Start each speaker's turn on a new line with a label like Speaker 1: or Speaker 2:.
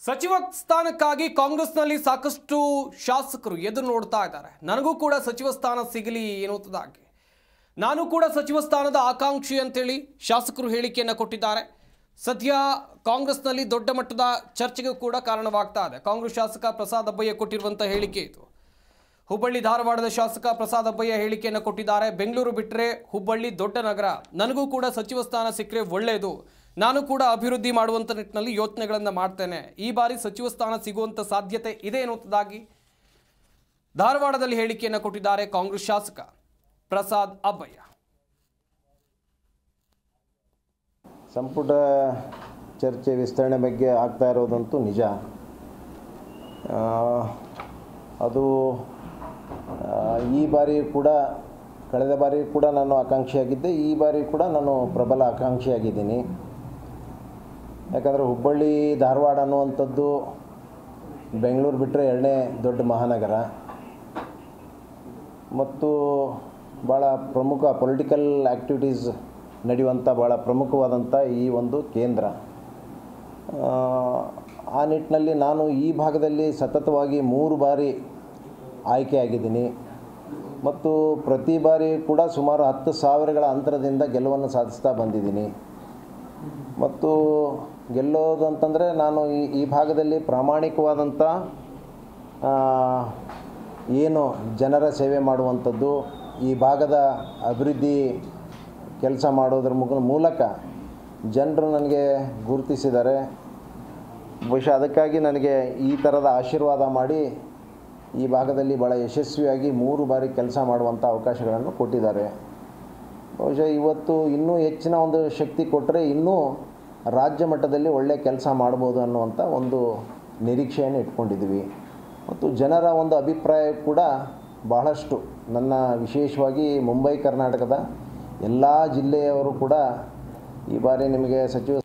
Speaker 1: ಸಚಿವ ಸ್ಥಾನಕ್ಕಾಗಿ ಕಾಂಗ್ರೆಸ್ನಲ್ಲಿ ಸಾಕಷ್ಟು ಶಾಸಕರು ಎದುರು ನೋಡ್ತಾ ಇದ್ದಾರೆ. ನನಗೂ ಕೂಡ ಸಚಿವ ಸ್ಥಾನ ಸಿಗಲಿ ಎನ್ನುವುದಾಗಿ ನಾನು ಕೂಡ ಸಚಿವ ಸ್ಥಾನದ ಆಕಾಂಕ್ಷಿ ಅಂತೇಳಿ ಶಾಸಕರು ಹೇಳಿಕೆಯನ್ನು ಕೊಟ್ಟಿದ್ದಾರೆ. ಸದ್ಯ ಕಾಂಗ್ರೆಸ್ನಲ್ಲಿ ದೊಡ್ಡ ಮಟ್ಟದ ಚರ್ಚೆಗೆ ಕೂಡ ಕಾರಣವಾಗ್ತಾ ಇದೆ. ಕಾಂಗ್ರೆಸ್ ಶಾಸಕ ಪ್ರಸಾದ್ ಅಬ್ಬಯ್ಯ ಕೊಟ್ಟಿರುವಂಥ ಹೇಳಿಕೆ ಇದು. ಹುಬ್ಬಳ್ಳಿ ಧಾರವಾಡದ ಶಾಸಕ ಪ್ರಸಾದ್ ಅಬ್ಬಯ್ಯ ಹೇಳಿಕೆಯನ್ನು ಕೊಟ್ಟಿದ್ದಾರೆ. ಬೆಂಗಳೂರು ಬಿಟ್ಟರೆ ಹುಬ್ಬಳ್ಳಿ ದೊಡ್ಡ ನಗರ, ನನಗೂ ಕೂಡ ಸಚಿವ ಸ್ಥಾನ ಸಿಕ್ಕರೆ ಒಳ್ಳೆಯದು, ನಾನು ಕೂಡ ಅಭಿವೃದ್ಧಿ ಮಾಡುವಂಥ ನಿಟ್ಟಿನಲ್ಲಿ ಯೋಚನೆಗಳನ್ನು ಮಾಡ್ತೇನೆ, ಈ ಬಾರಿ ಸಚಿವ ಸ್ಥಾನ ಸಿಗುವಂಥ ಸಾಧ್ಯತೆ ಇದೆ ಎನ್ನುವುದಾಗಿ ಧಾರವಾಡದಲ್ಲಿ ಹೇಳಿಕೆಯನ್ನು ಕೊಟ್ಟಿದ್ದಾರೆ ಕಾಂಗ್ರೆಸ್ ಶಾಸಕ ಪ್ರಸಾದ್ ಅಬ್ಬಯ್ಯ.
Speaker 2: ಸಂಪುಟ ಚರ್ಚೆ ವಿಸ್ತರಣೆ ಬಗ್ಗೆ ಆಗ್ತಾ ಇರೋದಂತೂ ನಿಜ. ಅದು ಈ ಬಾರಿ ಕೂಡ, ಕಳೆದ ಬಾರಿ ಕೂಡ ನಾನು ಆಕಾಂಕ್ಷಿಯಾಗಿದ್ದೆ, ಈ ಬಾರಿ ಕೂಡ ನಾನು ಪ್ರಬಲ ಆಕಾಂಕ್ಷಿಯಾಗಿದ್ದೀನಿ. ಯಾಕಂದರೆ ಹುಬ್ಬಳ್ಳಿ ಧಾರವಾಡ ಅನ್ನುವಂಥದ್ದು ಬೆಂಗಳೂರು ಬಿಟ್ಟರೆ ಎರಡನೇ ದೊಡ್ಡ ಮಹಾನಗರ ಮತ್ತು ಭಾಳ ಪ್ರಮುಖ ಪೊಲಿಟಿಕಲ್ ಆ್ಯಕ್ಟಿವಿಟೀಸ್ ನಡೆಯುವಂಥ ಭಾಳ ಪ್ರಮುಖವಾದಂಥ ಈ ಒಂದು ಕೇಂದ್ರ. ಆ ನಿಟ್ಟಿನಲ್ಲಿ ನಾನು ಈ ಭಾಗದಲ್ಲಿ ಸತತವಾಗಿ 3 ಬಾರಿ ಆಯ್ಕೆಯಾಗಿದ್ದೀನಿ ಮತ್ತು ಪ್ರತಿ ಬಾರಿ ಕೂಡ ಸುಮಾರು 10,000ಗಳ ಅಂತರದಿಂದ ಗೆಲುವನ್ನು ಸಾಧಿಸ್ತಾ ಬಂದಿದ್ದೀನಿ. ಮತ್ತು ಗೆಲ್ಲೋದು ಅಂತಂದರೆ ನಾನು ಈ ಭಾಗದಲ್ಲಿ ಪ್ರಾಮಾಣಿಕವಾದಂಥ ಏನು ಜನರ ಸೇವೆ ಮಾಡುವಂಥದ್ದು, ಈ ಭಾಗದ ಅಭಿವೃದ್ಧಿ ಕೆಲಸ ಮಾಡೋದ್ರ ಮೂಲಕ ಜನರು ನನಗೆ ಗುರುತಿಸಿದ್ದಾರೆ. ಬಹುಶಃ ಅದಕ್ಕಾಗಿ ನನಗೆ ಈ ಥರದ ಆಶೀರ್ವಾದ ಮಾಡಿ ಈ ಭಾಗದಲ್ಲಿ ಭಾಳ ಯಶಸ್ವಿಯಾಗಿ 3 ಬಾರಿ ಕೆಲಸ ಮಾಡುವಂಥ ಅವಕಾಶಗಳನ್ನು ಕೊಟ್ಟಿದ್ದಾರೆ. ಬಹುಶಃ ಇವತ್ತು ಇನ್ನೂ ಹೆಚ್ಚಿನ ಒಂದು ಶಕ್ತಿ ಕೊಟ್ಟರೆ ಇನ್ನೂ ರಾಜ್ಯ ಮಟ್ಟದಲ್ಲಿ ಒಳ್ಳೆಯ ಕೆಲಸ ಮಾಡ್ಬೋದು ಅನ್ನುವಂಥ ಒಂದು ನಿರೀಕ್ಷೆಯನ್ನು ಇಟ್ಕೊಂಡಿದ್ದೀವಿ. ಮತ್ತು ಜನರ ಒಂದು ಅಭಿಪ್ರಾಯ ಕೂಡ ಬಹಳಷ್ಟು, ನನ್ನ ವಿಶೇಷವಾಗಿ ಮುಂಬೈ ಕರ್ನಾಟಕದ ಎಲ್ಲ ಜಿಲ್ಲೆಯವರು ಕೂಡ ಈ ಬಾರಿ ನಿಮಗೆ ಸಚಿವ